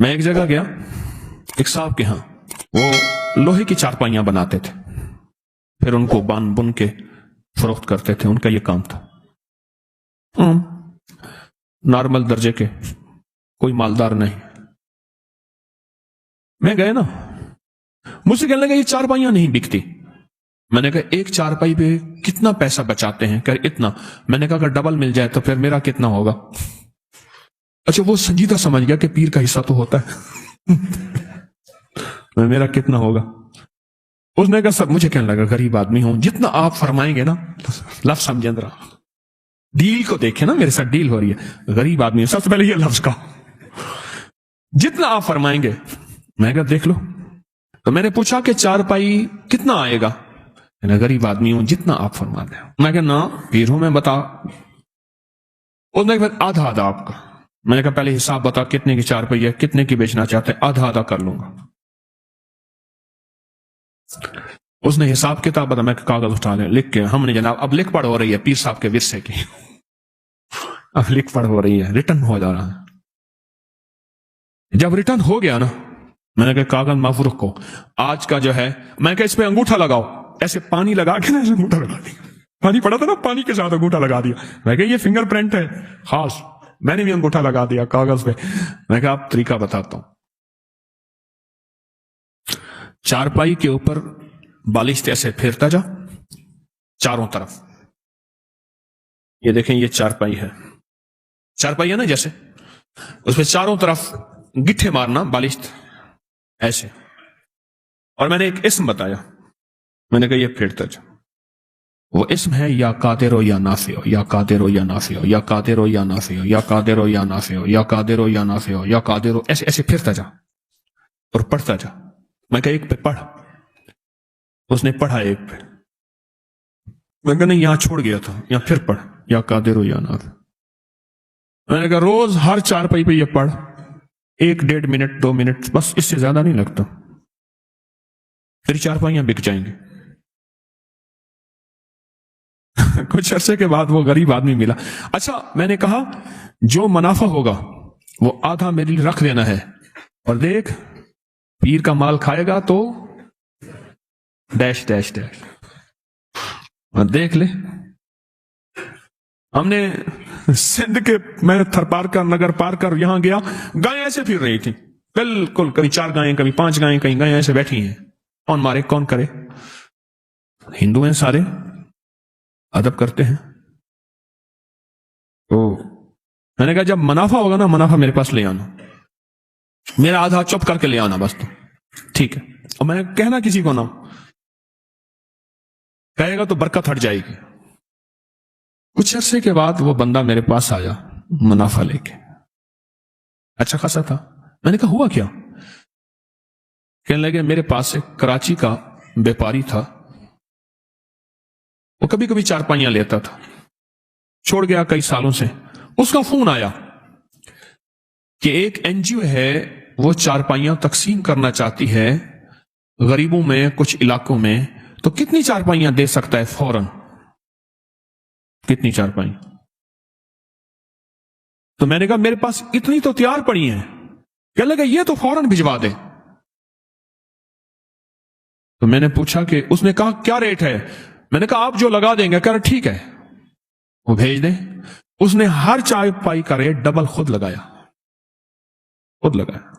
میں ایک جگہ گیا، ایک صاحب کے ہاں، وہ لوہے کی چارپائیاں بناتے تھے، پھر ان کو بن کے فروخت کرتے تھے، ان کا یہ کام تھا۔ نارمل درجے کے، کوئی مالدار نہیں۔ میں گئے نا، مجھ سے کہنے لگا یہ چارپائیاں نہیں بکتی۔ میں نے کہا ایک چارپائی پہ کتنا پیسہ بچاتے ہیں؟ کہ اتنا۔ میں نے کہا اگر ڈبل مل جائے تو پھر میرا کتنا ہوگا؟ اچھا وہ سنجیدہ سمجھ گیا کہ پیر کا حصہ تو ہوتا ہے میرا کتنا ہوگا؟ اس نے کہا سب، مجھے کہنے لگا غریب آدمی ہوں، جتنا آپ فرمائیں گے نا، لفظ سمجھیں ذرا، ڈیل کو دیکھیں نا، میرے ساتھ ڈیل ہو رہی ہے، غریب آدمی ہوں، سب سے پہلے یہ لفظ کا جتنا آپ فرمائیں گے۔ میں کہا دیکھ لو۔ تو میں نے پوچھا کہ چارپائی کتنا آئے گا؟ میں غریب آدمی ہوں، جتنا آپ فرما دیں۔ میں کہا نا پیر ہوں میں، بتا۔ اس نے کہا آدھا آدھا آپ کا۔ میں نے کہا پہلے حساب بتا کتنے کی چارپائی ہے، کتنے کی بیچنا چاہتے ہیں؟ آدھا آدھا کر لوں گا۔ اس نے حساب کتاب بتا، میں کاغذ اٹھا لے، لکھ کے ہم نے جناب اب لکھ پڑھ ہو رہی ہے پیر صاحب کے ورثے کی، اب لکھ پڑھ ہو رہی ہے، ریٹرن ہو جا رہا ہے۔ جب ریٹرن ہو گیا نا، میں نے کہا کاغذ محفوظ رکھو، آج کا جو ہے، میں کہا اس پہ انگوٹھا لگاؤ، ایسے پانی لگا کے نا ایسے انگوٹھا لگا دیا، پانی پڑا تھا نا، پانی کے ساتھ انگوٹھا لگا دیا۔ میں کہا یہ فنگر پرنٹ ہے خاص، میں نے بھی انگوٹھا لگا دیا کاغذ پہ۔ میں کہا اب طریقہ بتاتا ہوں۔ چارپائی کے اوپر بالشت ایسے پھیرتا جا چاروں طرف، یہ دیکھیں یہ چارپائی ہے، چارپائی ہے نا جیسے، اس پہ چاروں طرف گٹھے مارنا بالشت ایسے، اور میں نے ایک اسم بتایا، میں نے کہا یہ پھیرتا جا، وہ اسم ہے یا قادر ہو یا نافع ہو، یا قادر ہو یا نافع ہو، یا قادر ہو یا نافع ہو، یا قادر ہو یا نافع ہو، یا قادر ہو یا نافع ہو، یا قادر ہو، ایسے ایسے پھرتا جا اور پڑھتا جا۔ میں کہا ایک پہ پڑھ، اس نے پڑھا ایک پہ، میں کہا نہیں یہاں چھوڑ گیا تھا، یہاں پھر پڑھ، یا قادر ہو یا نافع۔ میں نے کہا روز ہر چارپائی پہ یہ پڑھ، 1-1.5 منٹ 2 منٹ، بس اس سے زیادہ نہیں لگتا، پھر چارپائیاں بک جائیں گے۔ کچھ عرصے کے بعد وہ غریب آدمی ملا۔ اچھا میں نے کہا جو منافع ہوگا وہ آدھا میرے لیے رکھ دینا ہے، اور دیکھ پیر کا مال کھائے گا تو ڈیش ڈیش ڈیش، اور دیکھ لے۔ ہم نے سندھ کے، میں تھر پار کر نگر پار کر یہاں گیا، گائیں ایسے پھر رہی تھی بالکل، کبھی 4 گائیں کبھی 5 گائیں، کہیں گائیں ایسے بیٹھی ہیں، کون مارے کون کرے؟ ہندو ہیں سارے، ادب کرتے ہیں۔ تو میں نے کہا جب منافع ہوگا نا، منافع میرے پاس لے آنا، میرا آدھا چپ کر کے لے آنا بس، تو ٹھیک ہے، اور میں کہنا کسی کو نہ، کہے گا تو برکت ہٹ جائے گی۔ کچھ عرصے کے بعد وہ بندہ میرے پاس آیا منافع لے کے، اچھا خاصا تھا۔ میں نے کہا ہوا کیا؟ کہنے لگے میرے پاس ایک کراچی کا بیپاری تھا، وہ کبھی کبھی چارپائیاں لیتا تھا، چھوڑ گیا کئی سالوں سے۔ اس کا فون آیا کہ ایک این جی او ہے، وہ چارپائیاں تقسیم کرنا چاہتی ہے غریبوں میں کچھ علاقوں میں، تو کتنی چارپائیاں دے سکتا ہے فوراً؟ کتنی چارپائیاں؟ تو میں نے کہا میرے پاس اتنی تو تیار پڑی ہیں۔ کہنے لگا یہ تو فوراً بھجوا دے۔ تو میں نے پوچھا کہ اس نے کہا کیا ریٹ ہے؟ میں نے کہا آپ جو لگا دیں گے۔ کہہ رہا ٹھیک ہے وہ بھیج دیں۔ اس نے ہر چارپائی کا ریٹ ڈبل خود لگایا، خود لگایا۔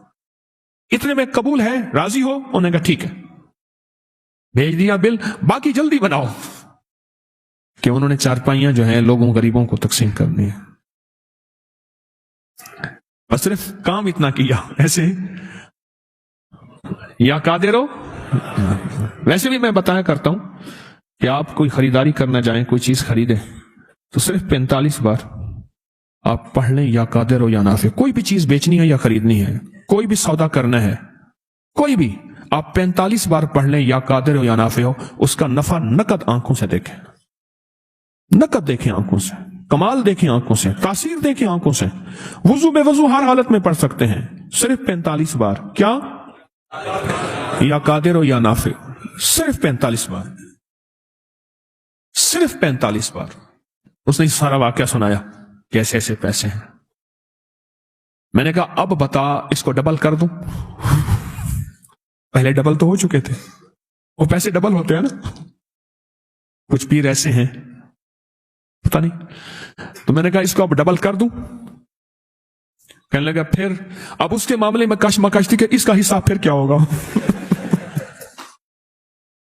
اتنے میں قبول ہے، راضی ہو؟ انہوں نے کہا ٹھیک ہے، بھیج دیا بل، باقی جلدی بناؤ، کہ انہوں نے چارپائیاں جو ہیں لوگوں غریبوں کو تقسیم کرنی ہے۔ بس صرف کام اتنا کیا ایسے، یا قادر ہو۔ ویسے بھی میں بتایا کرتا ہوں کہ آپ کوئی خریداری کرنا جائیں، کوئی چیز خریدیں تو صرف 45 بار آپ پڑھ لیں یا قادر ہو یا نافع۔ کوئی بھی چیز بیچنی ہے یا خریدنی ہے، کوئی بھی سودا کرنا ہے، کوئی بھی، آپ 45 بار پڑھ لیں یا قادر ہو یا نافع ہو، اس کا نفع نقد آنکھوں سے دیکھیں، نقد دیکھیں آنکھوں سے، کمال دیکھیں آنکھوں سے، تاثیر دیکھیں آنکھوں سے۔ وضو بے وضو ہر حالت میں پڑھ سکتے ہیں، صرف 45 بار، کیا؟ یا قادر ہو یا نافع، صرف 45 بار، صرف 45 بار۔ اس نے سارا واقعہ سنایا، کیسے ایسے پیسے ہیں۔ میں نے کہا اب بتا اس کو ڈبل کر دوں؟ پہلے ڈبل تو ہو چکے تھے، وہ پیسے ڈبل ہوتے ہیں نا. کچھ پیر ایسے ہیں پتہ نہیں. تو میں نے کہا اس کو اب ڈبل کر دوں؟ کہنے لگا پھر اب اس کے معاملے میں کش مکش تھی کہ اس کا حصہ پھر کیا ہوگا.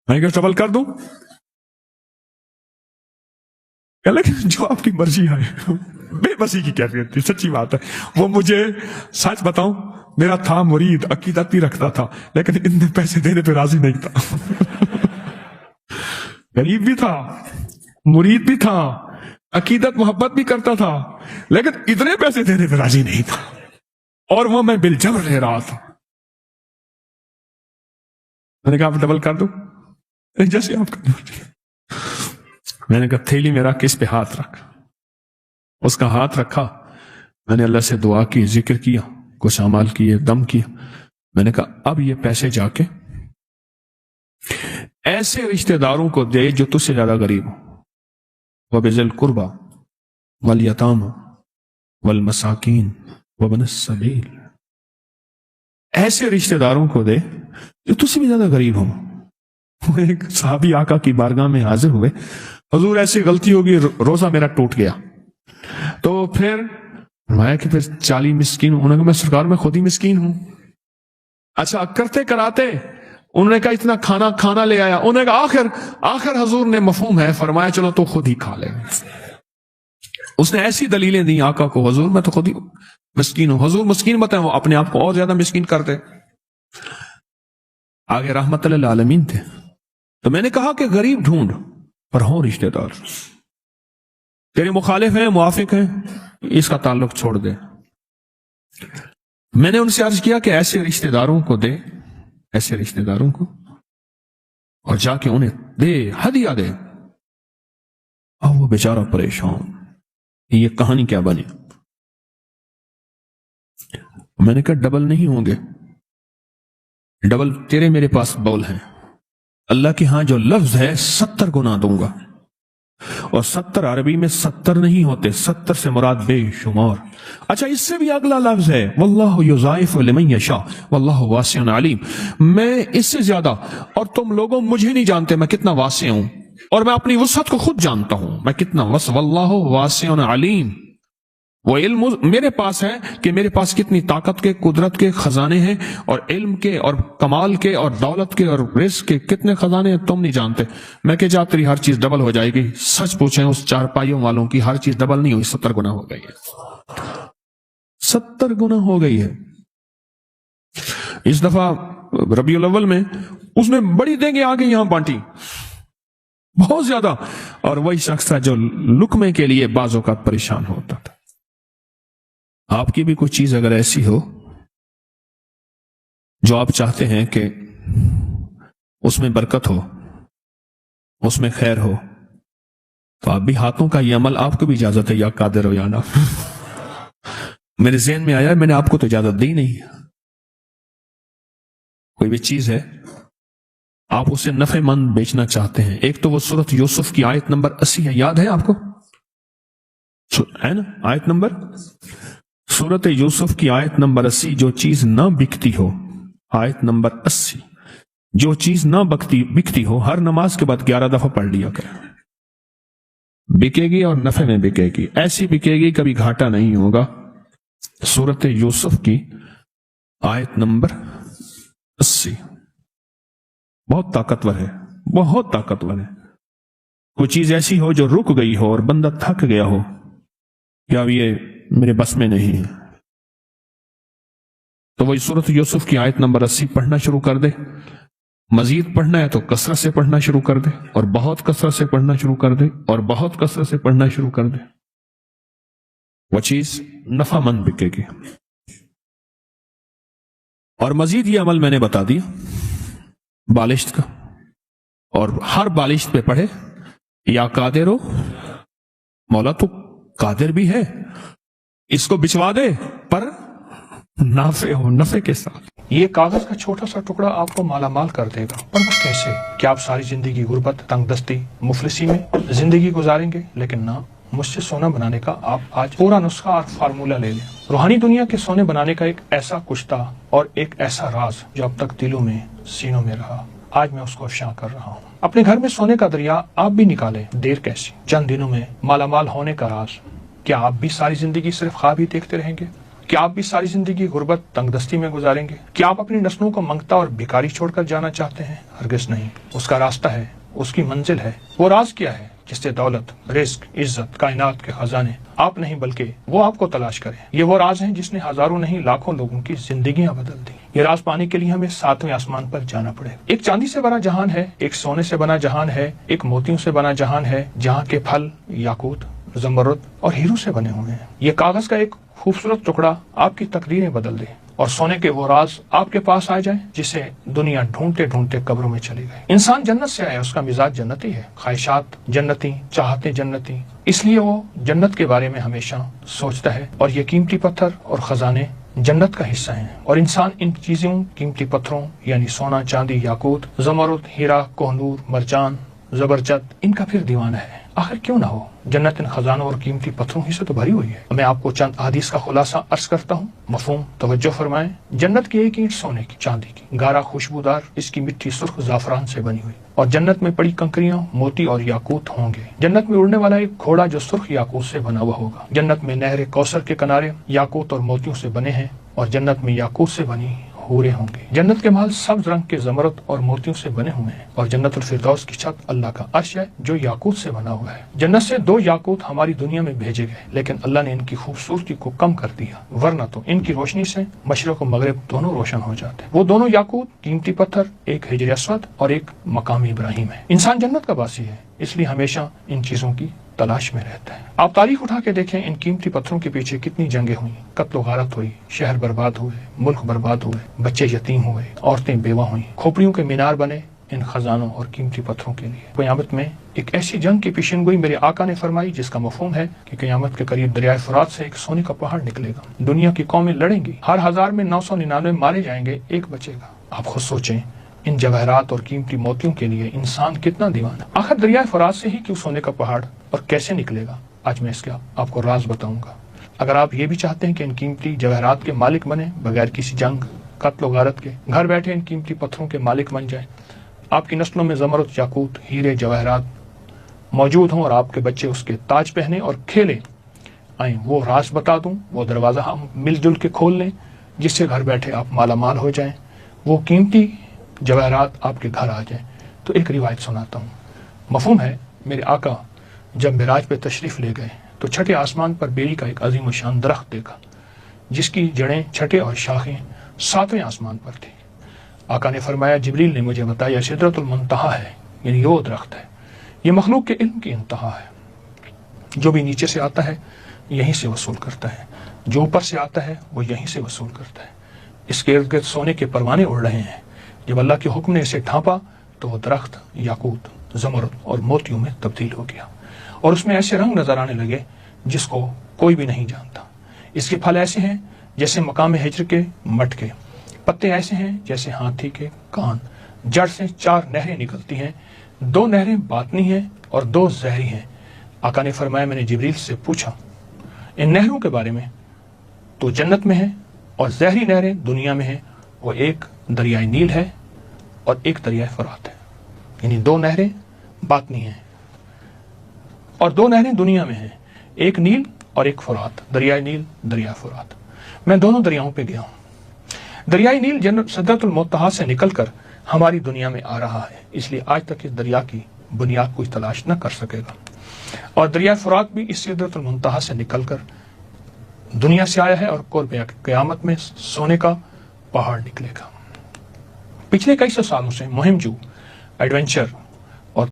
میں نے کہا ڈبل کر دوں؟ کہنے لگا جو آپ کی مرضی ہے. بے بسی کی کیفیت تھی، سچی بات ہے. وہ مجھے سچ بتاؤں میرا تھا مرید، عقیدت بھی رکھتا تھا، لیکن اتنے پیسے دینے پہ راضی نہیں تھا. غریب بھی تھا، مرید بھی تھا، عقیدت محبت بھی کرتا تھا، لیکن اتنے پیسے دینے پہ راضی نہیں تھا، اور وہ میں بالجبر لے رہا تھا. میں نے کہا آپ ڈبل کر دوں؟ جیسے آپ کا. میں نے کہا تھیلی میں رکھ، اس پہ ہاتھ رکھ. اس کا ہاتھ رکھا، میں نے اللہ سے دعا کی، ذکر کیا، کچھ اعمال کیے، دم کیا. میں نے کہا اب یہ پیسے جا کے ایسے رشتہ داروں کو دے جو تجھ سے زیادہ غریب ہو. وَبِذِي الْقُرْبَى وَالْيَتَامَى وَالْمَسَاكِينِ وَابْنِ السَّبِيلِ. ایسے رشتہ داروں کو دے جو تجھ سے بھی زیادہ غریب ہو. ایک صحابی آقا کی بارگاہ میں حاضر ہوئے، حضور ایسی غلطی ہوگی، روزہ میرا ٹوٹ گیا. تو پھر فرمایا کہ پھر 40 مسکین. انہوں نے کہا میں سرکار میں خود ہی مسکین ہوں. اچھا کرتے کراتے انہوں نے کہا اتنا کھانا لے آیا. انہوں نے کہا آخر حضور نے مفہوم ہے، فرمایا چلو تو خود ہی کھا لے. اس نے ایسی دلیلیں دی آقا کو، حضور میں تو خود ہی مسکین ہوں. حضور مسکین بتائیں، وہ اپنے آپ کو اور زیادہ مسکین کرتے. آگے رحمت للعالمین تھے. تو میں نے کہا کہ غریب ڈھونڈ پر ہوں رشتہ دار. تیرے مخالف ہیں، موافق ہیں، اس کا تعلق چھوڑ دے. میں نے ان سے عرض کیا کہ ایسے رشتہ داروں کو دے، ایسے رشتہ داروں کو، اور جا کے انہیں دے، ہدیہ دے. اور وہ بیچارہ پریشان، یہ کہانی کیا بنی. میں نے کہا ڈبل نہیں ہوں گے، ڈبل تیرے میرے پاس بول ہیں. اللہ کے ہاں جو لفظ ہے 70 گنا دوں گا، اور 70 عربی میں 70 نہیں ہوتے، 70 سے مراد بے شمار. اچھا اس سے بھی اگلا لفظ ہے واللہ یضاعف لمن یشاء واللہ واسع علیم. میں اس سے زیادہ، اور تم لوگوں مجھے نہیں جانتے میں کتنا واسع ہوں، اور میں اپنی وسعت کو خود جانتا ہوں میں کتنا وسع. واللہ واسع علیم. وہ علم میرے پاس ہے کہ میرے پاس کتنی طاقت کے، قدرت کے خزانے ہیں، اور علم کے اور کمال کے اور دولت کے اور رزق کے کتنے خزانے ہیں تم نہیں جانتے. میں کہ جا تیری ہر چیز ڈبل ہو جائے گی. سچ پوچھیں اس 4 پائیوں والوں کی ہر چیز ڈبل نہیں ہوئی، 70 گنا ہو گئی ہے. 70 گنا ہو گئی ہے. اس دفعہ ربیع الاول میں اس نے بڑی دینگیں آگے یہاں بانٹی، بہت زیادہ. اور وہی شخص تھا جو لقمے کے لیے بعض اوقات پریشان ہوتا تھا. آپ کی بھی کوئی چیز اگر ایسی ہو جو آپ چاہتے ہیں کہ اس میں برکت ہو، اس میں خیر ہو، تو آپ بھی ہاتھوں کا یہ عمل، آپ کو بھی اجازت ہے یا قادر ہو یا نہ. میرے ذہن میں آیا، میں نے آپ کو تو اجازت دی نہیں. کوئی بھی چیز ہے آپ اسے نفع مند بیچنا چاہتے ہیں. ایک تو وہ سورۃ یوسف کی آیت نمبر 80 ہے، یاد ہے آپ کو؟ ہے نا آیت نمبر؟ سورۃ یوسف کی آیت نمبر 80. جو چیز نہ بکتی ہو، آیت نمبر 80، جو چیز نہ بکتی ہو ہر نماز کے بعد 11 دفعہ پڑھ لیا کرے. بکے گی اور نفع میں بکے گی، ایسی بکے گی کبھی گھاٹا نہیں ہوگا. سورۃ یوسف کی آیت نمبر 80 بہت طاقتور ہے، بہت طاقتور ہے. کوئی چیز ایسی ہو جو رک گئی ہو اور بندہ تھک گیا ہو کہ اب یہ میرے بس میں نہیں ہے، تو وہی سورۃ یوسف کی آیت نمبر 80 پڑھنا شروع کر دے. مزید پڑھنا ہے تو کثرت سے پڑھنا شروع کر دے، اور بہت کثرت سے پڑھنا شروع کر دے، اور بہت کثرت سے پڑھنا شروع کر دے. وہ چیز نفع مند بکے گی. اور مزید یہ عمل میں نے بتا دیا بالشت کا، اور ہر بالشت پہ پڑھے یا قادر ہو، مولا تو قادر بھی ہے، اس کو بچوا دے پر نافع ہو، نفع کے ساتھ. یہ کاغذ کا چھوٹا سا ٹکڑا آپ کو مالا مال کر دے گا. پر وہ کیسے؟ کیا آپ ساری زندگی غربت، تنگ دستی، مفلسی میں زندگی گزاریں گے؟ لیکن نہ، مجھ سے سونا بنانے کا آپ آج پورا نسخہ اور فارمولہ لے لیں. روحانی دنیا کے سونے بنانے کا ایک ایسا کشتہ اور ایک ایسا راز جو اب تک دلوں میں سینوں میں رہا, آج میں اس کو افشاں کر رہا ہوں. اپنے گھر میں سونے کا دریا آپ بھی نکالیں, دیر کیسی. چند دنوں میں مالا مال ہونے کا راز. کیا آپ بھی ساری زندگی صرف خواب ہی دیکھتے رہیں گے؟ کیا آپ بھی ساری زندگی غربت تنگ دستی میں گزاریں گے؟ کیا آپ اپنی نسلوں کو منگتا اور بھکاری چھوڑ کر جانا چاہتے ہیں؟ ہرگز نہیں. اس کا راستہ ہے, اس کی منزل ہے. وہ راز کیا ہے جس سے دولت, رزق, عزت, کائنات کے خزانے آپ نہیں بلکہ وہ آپ کو تلاش کریں؟ یہ وہ راز ہیں جس نے ہزاروں نہیں لاکھوں لوگوں کی زندگیاں بدل دی. یہ راز پانے کے لیے ہمیں 7ویں آسمان پر جانا پڑے. ایک چاندی سے بنا جہان ہے, ایک سونے سے بنا جہان ہے, ایک موتیوں سے بنا جہان ہے, جہاں کے پھل یاقوت, زمرد اور ہیرو سے بنے ہوئے ہیں. یہ کاغذ کا ایک خوبصورت ٹکڑا آپ کی تقدیریں بدل دے اور سونے کے وہ راز آپ کے پاس آ جائیں جسے دنیا ڈھونڈتے ڈھونڈتے قبروں میں چلی گئی. انسان جنت سے آیا, اس کا مزاج جنتی ہے, خواہشات جنتی, چاہتے جنتی, اس لیے وہ جنت کے بارے میں ہمیشہ سوچتا ہے. اور یہ قیمتی پتھر اور خزانے جنت کا حصہ ہیں, اور انسان ان چیزوں, قیمتی پتھروں یعنی سونا, چاندی, یاقوت, زمرد, ہیرا, کوہنور, مرجان, زبرجد, ان کا پھر دیوانہ ہے. آخر کیوں نہ ہو؟ جنت ان خزانوں اور قیمتی پتھروں ہی سے تو بھری ہوئی ہے. میں آپ کو چند احادیث کا خلاصہ عرض کرتا ہوں. مفہوم توجہ فرمائیں. جنت کی ایک اینٹ سونے کی, چاندی کی, گارا خوشبودار, اس کی مٹی سرخ زعفران سے بنی ہوئی. اور جنت میں پڑی کنکریاں موتی اور یاقوت ہوں گے. جنت میں اڑنے والا ایک گھوڑا جو سرخ یاقوت سے بنا ہوا ہوگا. جنت میں نہر کوثر کے کنارے یاقوت اور موتیوں سے بنے ہیں, اور جنت میں یاقوت سے بنی حوریں ہوں گے. جنت کے محل سبز رنگ کے زمرد اور موتیوں سے بنے ہوئے ہیں, اور جنت الفردوس کی چھت اللہ کا عرش ہے جو یاقوت سے بنا ہوا ہے. جنت سے 2 یاقوت ہماری دنیا میں بھیجے گئے, لیکن اللہ نے ان کی خوبصورتی کو کم کر دیا, ورنہ تو ان کی روشنی سے مشرق و مغرب دونوں روشن ہو جاتے. وہ دونوں یاقوت, قیمتی پتھر, ایک حجر اسود اور ایک مقام ابراہیم ہے. انسان جنت کا باسی ہے, اس لیے ہمیشہ ان چیزوں کی تلاش میں رہتا ہے. آپ تاریخ اٹھا کے دیکھیں, ان قیمتی پتھروں کے پیچھے کتنی جنگیں ہوئی, قتل و غارت ہوئی, شہر برباد ہوئے, ملک برباد ہوئے, بچے یتیم ہوئے, عورتیں بیوہ ہوئیں, کھوپڑیوں کے مینار بنے ان خزانوں اور قیمتی پتھروں کے لیے. قیامت میں ایک ایسی جنگ کی پیشن گوئی میرے آقا نے فرمائی جس کا مفہوم ہے کہ قیامت کے قریب دریائے فرات سے ایک سونے کا پہاڑ نکلے گا. دنیا کی قومیں لڑیں گی, ہر 1000 میں 999 مارے جائیں گے, ایک بچے گا. آپ خود سوچیں, ان جواہرات اور قیمتی موتیوں کے لیے انسان کتنا دیوانہ. آخر دریائے فرات سے ہی کیوں سونے کا پہاڑ اور کیسے نکلے گا؟ آج میں اس کا آپ کو راز بتاؤں گا. اگر آپ یہ بھی چاہتے ہیں کہ ان قیمتی جواہرات کے مالک بنے بغیر کسی جنگ, قتل و غارت کے, گھر بیٹھے ان قیمتی پتھروں کے مالک بن جائیں, آپ کی نسلوں میں زمرد, یاقوت, ہیرے, جواہرات موجود ہوں اور آپ کے بچے اس کے تاج پہنے اور کھیلیں, آئیں وہ راز بتا دوں, وہ دروازہ ہم مل جل کے کھول لیں جس سے گھر بیٹھے آپ مالا مال ہو جائیں, وہ قیمتی جواہرات آپ کے گھر آ جائیں. تو ایک روایت سناتا ہوں. مفہوم ہے, میرے آقا جب معراج پہ تشریف لے گئے تو چھٹے آسمان پر بیری کا ایک عظیم و شان درخت دیکھا جس کی جڑیں, چھٹے اور شاخیں 7ویں آسمان پر تھی. آقا نے فرمایا, جبریل نے مجھے بتایا سدرۃ المنتہا ہے, یعنی وہ درخت ہے. یہ مخلوق کے علم کی انتہا ہے. جو بھی نیچے سے آتا ہے یہیں سے وصول کرتا ہے, جو اوپر سے آتا ہے وہ یہیں سے وصول کرتا ہے. اس کے ارد گرد سونے کے پروانے اڑ رہے ہیں. جب اللہ کے حکم نے اسے ڈھانپا تو وہ درخت یاقوت, زمرد اور موتیوں میں تبدیل ہو گیا, اور اس میں ایسے رنگ نظر آنے لگے جس کو کوئی بھی نہیں جانتا. اس کے پھل ایسے ہیں جیسے مقام ہجر کے مٹکے, پتے ایسے ہیں جیسے ہاتھی کے کان, جڑ سے 4 نہریں نکلتی ہیں, 2 نہریں باطنی ہیں اور 2 زہری ہیں. آقا نے فرمایا, میں نے جبریل سے پوچھا ان نہروں کے بارے میں, تو جنت میں ہے اور زہری نہریں دنیا میں ہیں. وہ ایک دریائے نیل ہے اور ایک دریائے فرات ہے, یعنی 2 نہریں باطنی ہیں اور 2 نہریں دنیا میں ہیں, ایک نیل اور ایک فرات, دریائے نیل, دریائے فرات. میں دونوں دریاؤں پہ گیا ہوں. دریائے نیل سدرۃ المنتہا سے نکل کر ہماری دنیا میں آ رہا ہے, اس لیے آج تک اس دریا کی بنیاد کوئی تلاش نہ کر سکے گا. اور دریائے فرات بھی اس سدرۃ المنتہا سے نکل کر دنیا سے آیا ہے, اور قیامت میں سونے کا پہاڑ نکلے گا. پچھلے کئی سو سالوں سے مہم جو ایڈونچر